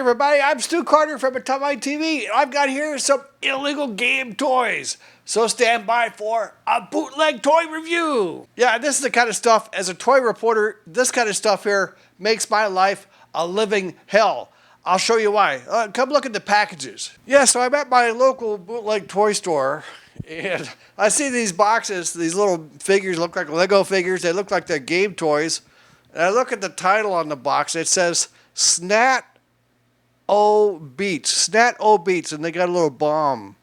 everybody, I'm Stu Carter from Atamaii TV. I've got here some illegal game toys. So stand by for a bootleg toy review. Yeah, this is the kind of stuff, as a toy reporter, this kind of stuff here makes my life a living hell. I'll show you why. Come look at the packages. Yeah, so I'm at my local bootleg toy store, and I see these boxes, these little figures look like Lego figures. They look like they're game toys. And I look at the title on the box. It says Snat O Beats. Snat O Beats, and they got a little bomb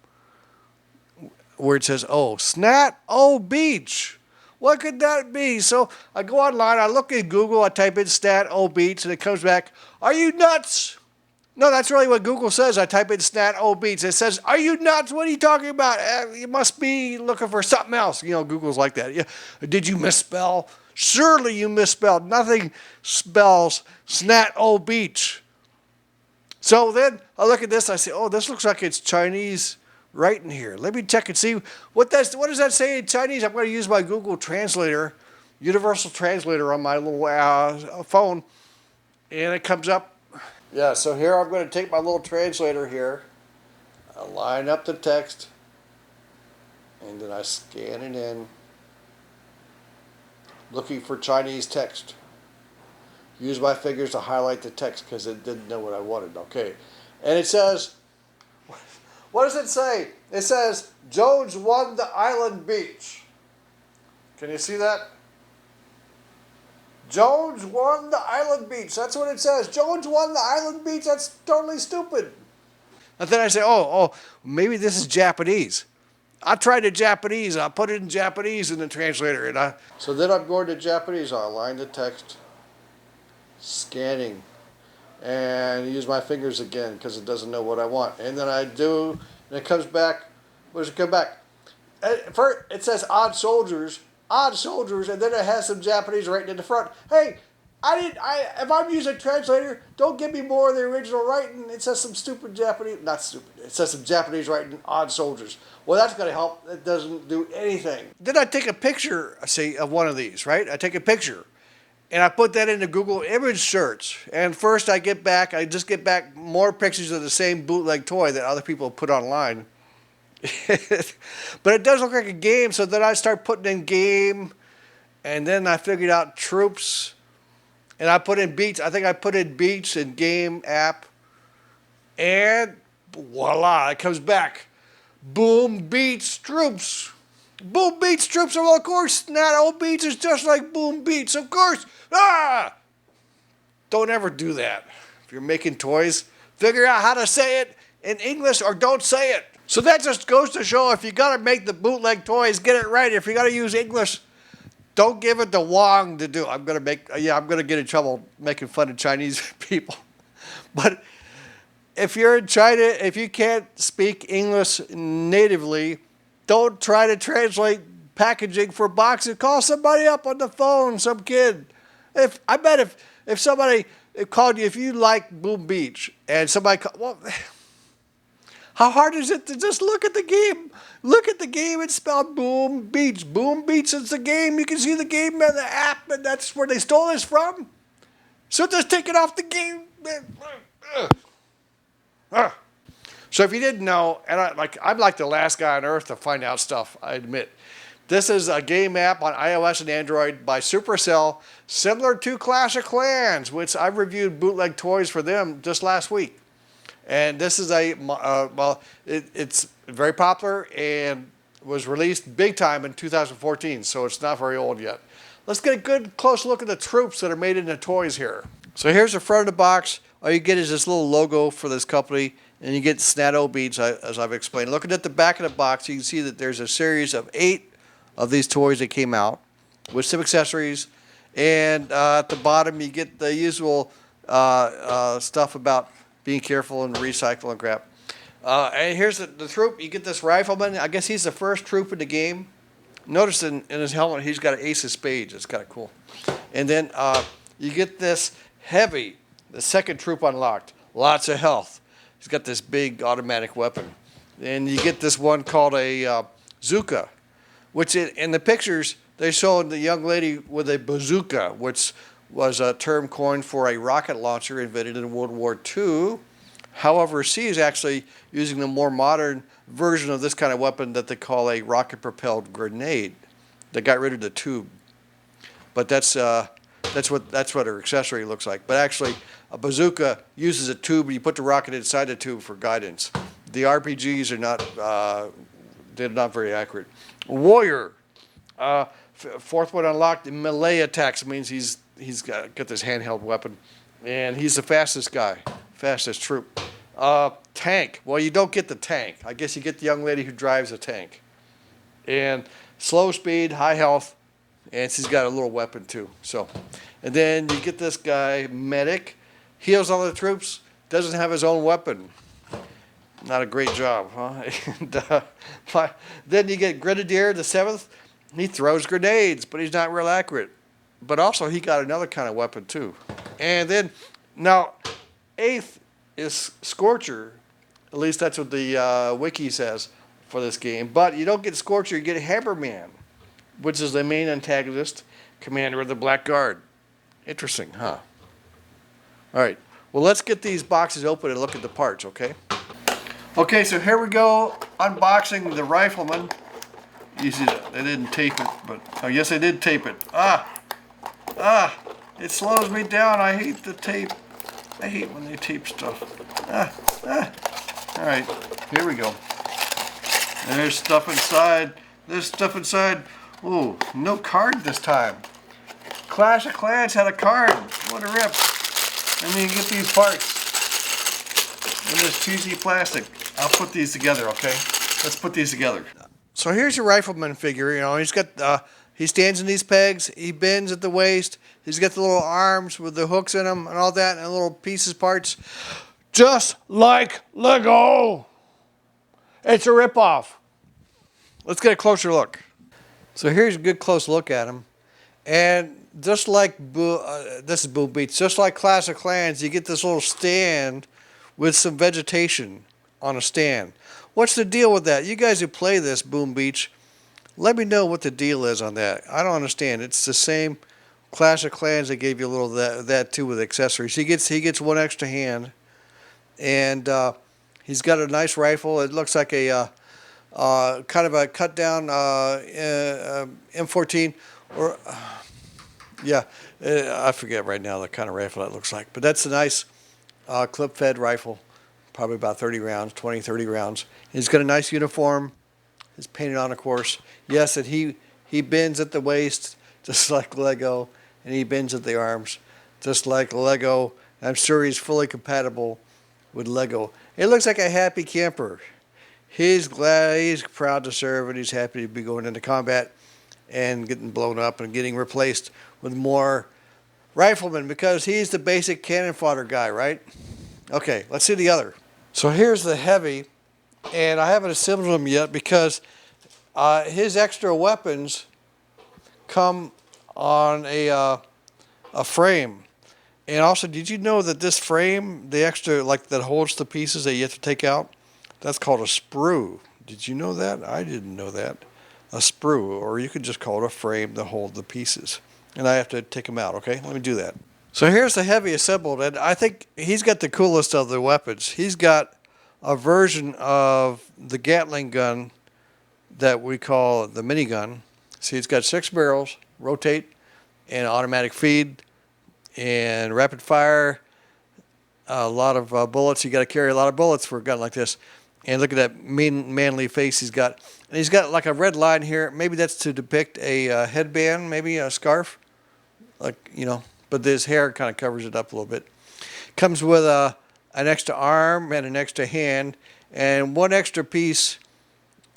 where it says, oh, Snat O Beach. What could that be? So I go online, I look at Google, I type in Snat O Beats, and it comes back, are you nuts? No, that's really what Google says. I type in Snat O Beats. It says, are you nuts? What are you talking about? You must be looking for something else. You know, Google's like that. Yeah. Did you misspell? Surely you misspelled. Nothing spells Snat O Beach. So then I look at this, I say, oh, this looks like it's Chinese writing here. Let me check and see what does that say in Chinese. I'm going to use my Google Translator, Universal Translator on my little phone, and it comes up. Yeah, so here I'm going to take my little translator here, I line up the text, and then I scan it in, looking for Chinese text. Use my fingers to highlight the text because it didn't know what I wanted. Okay. And it says, what does it say? It says, Jones won the island beach. Can you see that? Jones won the island beach. That's what it says. Jones won the island beach. That's totally stupid. And then I say, oh, maybe this is Japanese. I tried the Japanese. I put it in Japanese in the translator. And so then I'm going to Japanese. I align the text. Scanning, and use my fingers again because it doesn't know what I want. And then I do, and it comes back. What does it come back? First, it says odd soldiers, and then it has some Japanese writing in the front. Hey, if I'm using a translator, don't give me more of the original writing. It says some stupid Japanese, not stupid. It says some Japanese writing, odd soldiers. Well, that's going to help. It doesn't do anything. Then I take a picture, say, of one of these, right? I take a picture. And I put that into Google image search. And first I just get back more pictures of the same bootleg toy that other people put online. But it does look like a game, so then I start putting in game, and then I figured out troops, and I put in beats. I think I put in beats in game app, and voila, it comes back. Boom, beats, troops. Boom Beats troops, well, of course, Snat O Beats is just like Boom Beats, of course. Ah! Don't ever do that. If you're making toys, figure out how to say it in English or don't say it. So that just goes to show, if you got to make the bootleg toys, get it right. If you got to use English, don't give it to Wong to do. I'm going to get in trouble making fun of Chinese people. But if you're in China, if you can't speak English natively, don't try to translate packaging for boxes. Call somebody up on the phone, some kid. I bet if somebody called you, if you like Boom Beach, and somebody called, well, how hard is it to just look at the game? Look at the game and spell Boom Beach. Boom Beach is the game. You can see the game in the app, and that's where they stole this from. So just take it off the game. So if you didn't know, and I'm like the last guy on earth to find out stuff, I admit. This is a game app on iOS and Android by Supercell, similar to Clash of Clans, which I reviewed bootleg toys for them just last week. And this is it's very popular and was released big time in 2014, so it's not very old yet. Let's get a good close look at the troops that are made into toys here. So here's the front of the box. All you get is this little logo for this company. And you get Snat O Beats, as I've explained. Looking at the back of the box, you can see that there's a series of 8 of these toys that came out with some accessories. And at the bottom, you get the usual stuff about being careful and recycle and crap. And here's the troop. You get this Rifleman. I guess he's the first troop in the game. Notice in his helmet, he's got an ace of spades. It's kind of cool. And then you get this heavy, the second troop unlocked. Lots of health. He's got this big automatic weapon. And you get this one called a Zooka, which in the pictures, they showed the young lady with a bazooka, which was a term coined for a rocket launcher invented in World War II. However, C is actually using the more modern version of this kind of weapon that they call a rocket-propelled grenade. They got rid of the tube, but that's what her accessory looks like. But actually, a bazooka uses a tube, and you put the rocket inside the tube for guidance. The RPGs are not they're not very accurate. Warrior, fourth one unlocked. Melee attacks means he's got this handheld weapon, and he's the fastest guy, fastest troop. Tank. Well, you don't get the tank. I guess you get the young lady who drives a tank. And slow speed, high health, and she's got a little weapon too. So, and then you get this guy, medic, heals all the troops, doesn't have his own weapon. Not a great job, huh? And, then you get Grenadier, the 7th. He throws grenades, but he's not real accurate. But also, he got another kind of weapon too. And then, now, 8th is Scorcher. At least that's what the wiki says for this game. But you don't get Scorcher, you get Hammerman, which is the main antagonist, commander of the Black Guard. Interesting, huh? All right. Well, let's get these boxes open and look at the parts, okay? Okay, so here we go, unboxing the Rifleman. You see, they didn't tape it, but, oh yes, they did tape it. It slows me down. I hate the tape. I hate when they tape stuff. All right, here we go. There's stuff inside. There's stuff inside. Ooh, no card this time. Clash of Clans had a card. What a rip. And then you get these parts in this cheesy plastic. I'll put these together, okay? Let's put these together. So here's your Rifleman figure. You know, he's got he stands in these pegs. He bends at the waist. He's got the little arms with the hooks in them and all that, and little pieces, parts, just like Lego. It's a ripoff. Let's get a closer look. So here's a good close look at him, and just like this is Boom Beach, just like Clash of Clans, you get this little stand with some vegetation on a stand. What's the deal with that? You guys who play this Boom Beach, let me know what the deal is on that. I don't understand. It's the same Clash of Clans. They gave you a little that too with accessories. He gets one extra hand, and he's got a nice rifle. It looks like a kind of a cut down M14 or yeah, I forget right now the kind of rifle that looks like. But that's a nice clip-fed rifle, probably about 30 rounds, 20, 30 rounds. He's got a nice uniform. He's painted on, of course. Yes, and he bends at the waist, just like Lego, and he bends at the arms, just like Lego. I'm sure he's fully compatible with Lego. It looks like a happy camper. He's glad, he's proud to serve, and he's happy to be going into combat and getting blown up and getting replaced with more Riflemen, because he's the basic cannon fodder guy, right? Okay, let's see the other. So here's the heavy, and I haven't assembled him yet because his extra weapons come on a frame. And also, did you know that this frame, the extra, like that holds the pieces that you have to take out, that's called a sprue. Did you know that? I didn't know that. A sprue, or you could just call it a frame to hold the pieces. And I have to take them out, okay? Let me do that. So here's the heavy assembled, and I think he's got the coolest of the weapons. He's got a version of the Gatling gun that we call the Minigun. See, it's got 6 barrels, rotate, and automatic feed, and rapid fire, a lot of bullets. You got to carry a lot of bullets for a gun like this. And look at that mean, manly face he's got. And he's got like a red line here. Maybe that's to depict a headband, maybe a scarf. Like, you know, but his hair kind of covers it up a little bit. Comes with an extra arm and an extra hand and one extra piece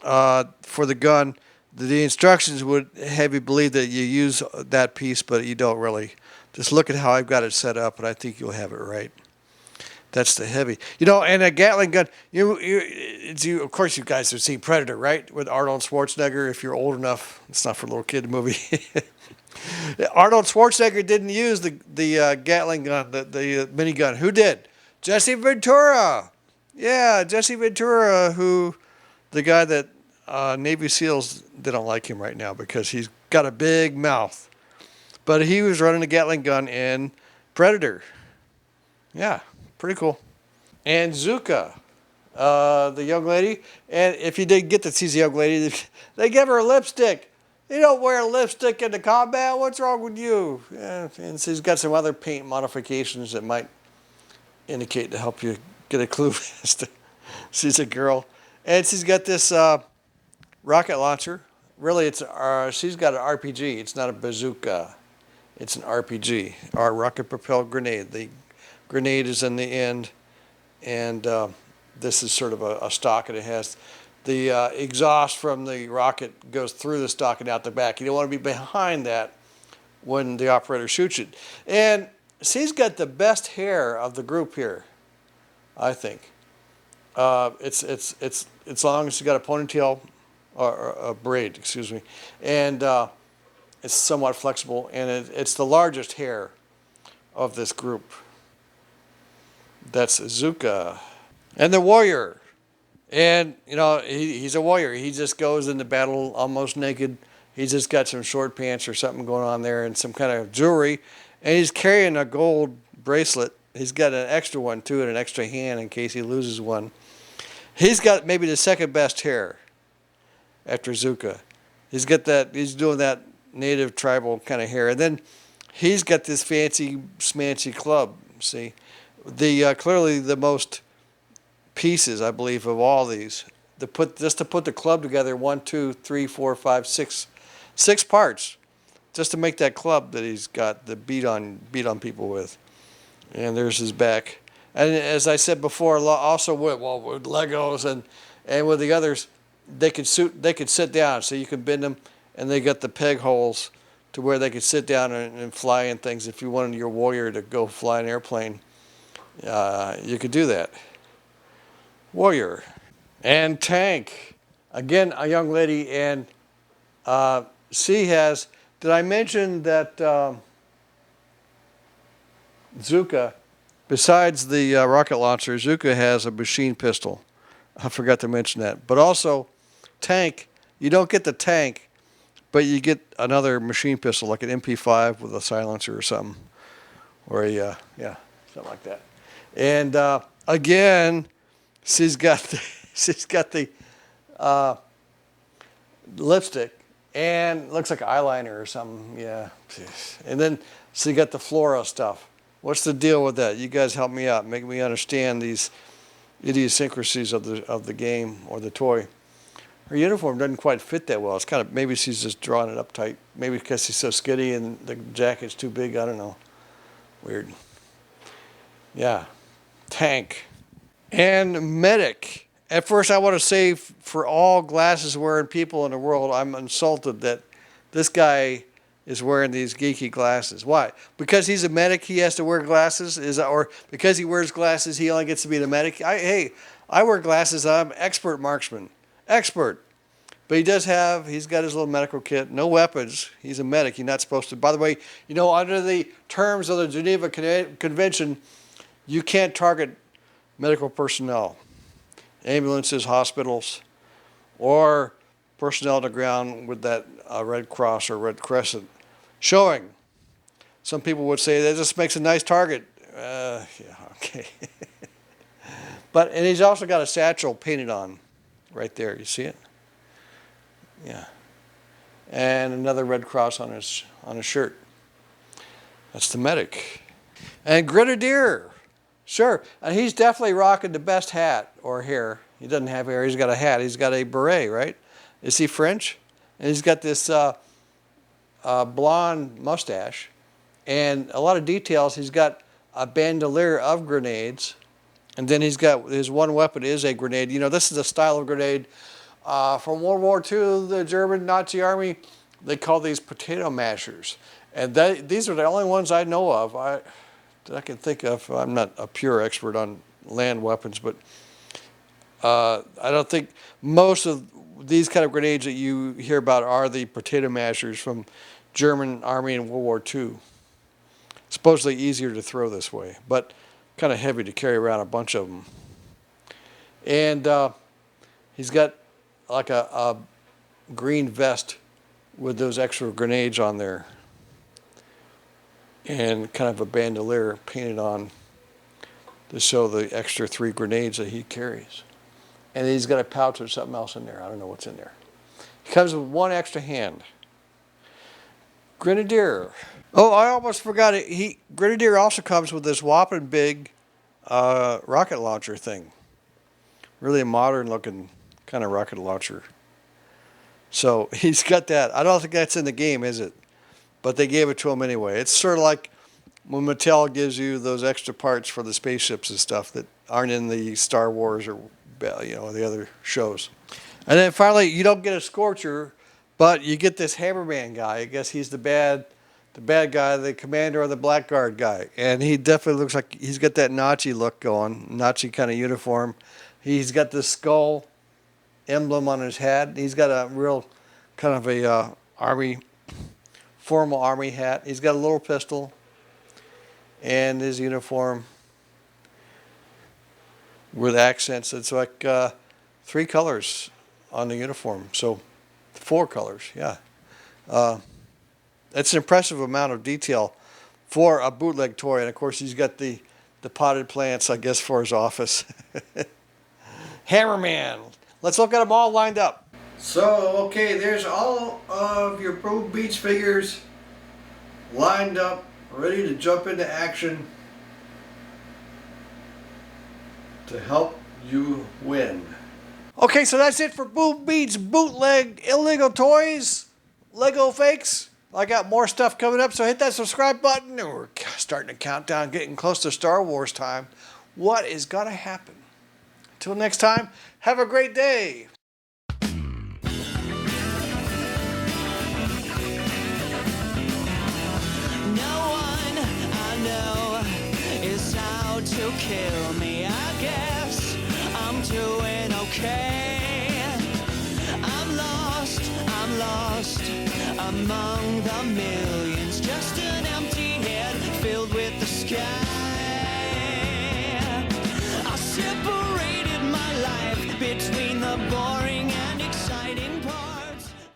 for the gun. The instructions would have you believe that you use that piece, but you don't really. Just look at how I've got it set up, and I think you'll have it right. That's the heavy. You know, and a Gatling gun, of course you guys have seen Predator, right? With Arnold Schwarzenegger, if you're old enough. It's not for a little kid movie. Arnold Schwarzenegger didn't use the Gatling gun, the minigun. Who did? Jesse Ventura. Yeah, Jesse Ventura, the guy that Navy SEALs, they don't like him right now because he's got a big mouth. But he was running a Gatling gun in Predator. Yeah. Pretty cool. And Zooka, the young lady. And if you did get to see the young lady, they give her lipstick. You don't wear lipstick into combat. What's wrong with you? Yeah, and she's got some other paint modifications that might indicate to help you get a clue as to she's a girl. And she's got this rocket launcher. Really, she's got an RPG. It's not a bazooka. It's an RPG, our rocket-propelled grenade. The grenade is in the end, and this is sort of a stock, and it has the exhaust from the rocket goes through the stock and out the back. You don't want to be behind that when the operator shoots it. And she's got the best hair of the group here, I think. It's long. She's got a ponytail, or a braid, excuse me, and it's somewhat flexible, and it's the largest hair of this group. That's Zooka. And the warrior. And, you know, he's a warrior. He just goes into battle almost naked. He's just got some short pants or something going on there and some kind of jewelry. And he's carrying a gold bracelet. He's got an extra one, too, and an extra hand in case he loses one. He's got maybe the second best hair after Zooka. He's doing that native tribal kind of hair. And then he's got this fancy, smancy club, see? Clearly the most pieces, I believe, of all these. Just to put the club together, 1, 2, 3, 4, 5, 6 parts, just to make that club that he's got the beat on people with. And there's his back. And as I said before, also with Legos and with the others, they could sit down, so you can bend them, and they got the peg holes to where they could sit down and fly in things. If you wanted your warrior to go fly an airplane, you could do that. Warrior. And tank. Again, a young lady, and she has, did I mention that Zooka, besides the rocket launcher, Zooka has a machine pistol. I forgot to mention that. But also, tank, you don't get the tank, but you get another machine pistol, like an MP5 with a silencer or something. Or something like that. And again, she's got the lipstick, and looks like eyeliner or something. Yeah. And then she got the flora stuff. What's the deal with that? You guys help me out. Make me understand these idiosyncrasies of the game or the toy. Her uniform doesn't quite fit that well. It's kind of, maybe she's just drawing it up tight. Maybe because she's so skinny and the jacket's too big. I don't know. Weird. Yeah. Tank. And medic. At first, I want to say for all glasses wearing people in the world, I'm insulted that this guy is wearing these geeky glasses. Why? Because he's a medic, he has to wear glasses? Or because he wears glasses, he only gets to be the medic? I wear glasses. I'm expert marksman. Expert. But he's got his little medical kit. No weapons. He's a medic. He's not supposed to. By the way, you know, under the terms of the Geneva Convention, you can't target medical personnel, ambulances, hospitals, or personnel on the ground with that Red Cross or Red Crescent showing. Some people would say that just makes a nice target. Yeah, okay. And he's also got a satchel painted on right there. You see it? Yeah. And another Red Cross on his shirt. That's the medic. And Grenadier. Sure. And he's definitely rocking the best hat or hair. He doesn't have hair. He's got a hat. He's got a beret, right? Is he French? And he's got this blonde mustache and a lot of details. He's got a bandolier of grenades. And then he's got his one weapon is a grenade. You know, this is a style of grenade. From World War II, the German Nazi army, they call these potato mashers. And these are the only ones I know of that I can think of. I'm not a pure expert on land weapons, but I don't think most of these kind of grenades that you hear about are the potato mashers from German army in World War II. Supposedly easier to throw this way, but kind of heavy to carry around a bunch of them. And he's got like a green vest with those extra grenades on there, and kind of a bandolier painted on to show the extra 3 grenades that he carries. And he's got a pouch or something else in there. I don't know what's in there. He comes with 1 extra hand. Grenadier. Oh, I almost forgot it. Grenadier also comes with this whopping big rocket launcher thing. Really a modern looking kind of rocket launcher. So he's got that. I don't think that's in the game, is it? But they gave it to him anyway. It's sort of like when Mattel gives you those extra parts for the spaceships and stuff that aren't in the Star Wars or the other shows. And then finally, you don't get a Scorcher, but you get this Hammerman guy. I guess he's the bad guy, the commander of the Blackguard guy. And he definitely looks like he's got that Nazi look going, Nazi kind of uniform. He's got the skull emblem on his hat. He's got a real kind of a formal army hat. He's got a little pistol and his uniform with accents. It's like 3 colors on the uniform. So 4 colors, yeah. That's an impressive amount of detail for a bootleg toy. And of course, he's got the potted plants, I guess, for his office. Hammerman. Let's look at them all lined up. So, okay, there's all of your Pro Beats figures lined up, ready to jump into action to help you win. Okay, so that's it for Boom Beats Bootleg Illegal Toys, Lego Fakes. I got more stuff coming up, so hit that subscribe button. And we're starting to count down, getting close to Star Wars time. What is going to happen? Until next time, have a great day. To kill me, I guess I'm doing okay. I'm lost among the millions, just an empty head filled with the sky.